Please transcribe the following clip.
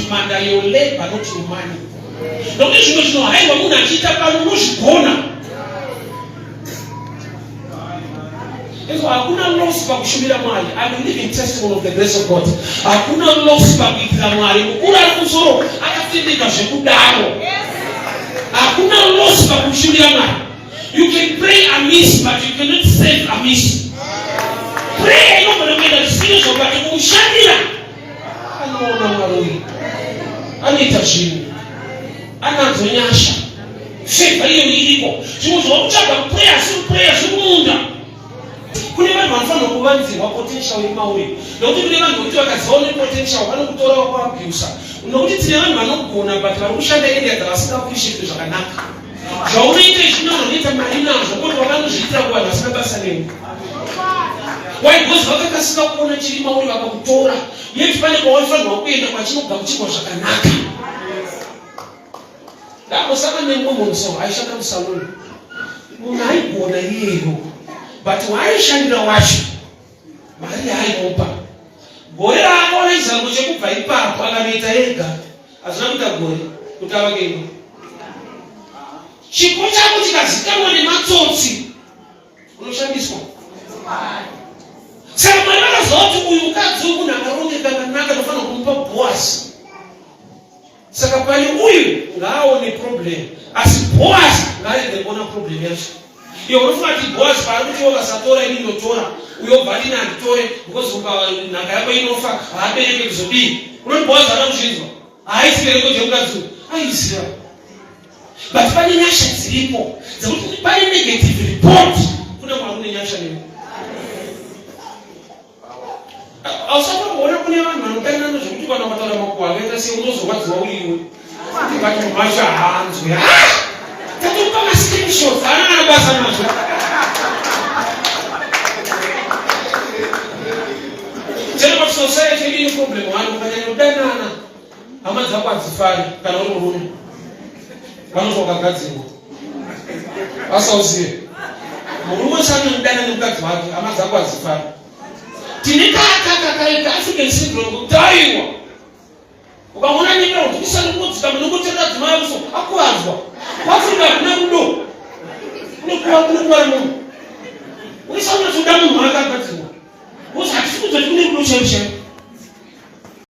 demand your labor, not your money. Don't you know I want to cheat up on Mushkona? Hakuna loss pa kushumira mali. I believe in testimony of the grace of God. Hakuna loss pa kuitira mali. Ukura kusoro akafindika shekudaro. Hakuna loss pa kushumira mali. You can pray amiss, but you cannot save amiss. Pray no matter the serious of but kushandira. Anaona marui. Anita chini. Anazonyasha. Favor hiyo iliko. Simuzo uchaka prayer simunda. Kune vanhu vanofana kuvanzirwa potential yemauri. Nokuti kune vanhu kuti vakaziona potential vanokutora vakuabhusa. Nokuti tine vanhu vanogona but vari kushanda area dzavasingakuishi zviro zvakanaka. Zvaunoita izvino unoita mari nazvo kuti vakanozviitira kuvanhu vasina basa nemi. Why? Because vakakasika kuona chiri mauri vakakutora. Yeti pane kwavanofanirwa kuenda kwachinogamuchirwa zvakanaka. Ndakosaka nemumwe muso aishanda musaloni. Munhu aigona iyeyo. But why shandira wacho? Mari hainopa. Gore raakaona izango chekubva ipapo akanoita ega. Hazina kuita gore kuti avakeno. Chipo chako chikazikanwa nematsotsi unoshandiswa. Saka Mwari vakaziva kuti uyu mukadzi uyu munhu akarongeka kanaka anofanira kumupa Boazi. Saka pane uyu ngaaone problem. Asi Boazi ngaarege kuona problem yacho. Iyo unofunga kuti Boazi pari kuti wakasatora ini ndotora uyobva ndina nditore because nhaka yako inofa haabereke kuzodii. Unoti Boazi hana kuzvinzwa. Haisibereko chemukadzi uyu. Aiziva. But pane nyasha dziripo dzekuti pane negative report kune Mwari une nyasha nemi. Ausatomboona kune vanhu vanokanana nezvekuti kana ukataura makuhwa akaita sei unozorwadziwa uriwe. Tikati macho haanzwe. Tatopa ma-screenshots haana basa nazvo. Chero pa society ine problem wani ukanyanya kudanana hama dzako hadzifari kana uri murume. Vanozwa kagadzirwa. Vasauzive. Murume usano kudana nemukadzi wake hama dzako hadzifari. Tine kaita African syndrome kutaiwa. Ukaona nyika kuti usanokudzika munokutenda dzimai muso akuwadzwa. Wafika kuna rudo. Unokuwa munhu. Unisana tuda munhu akagadzirwa. Usati kuti kune rudo chemshe.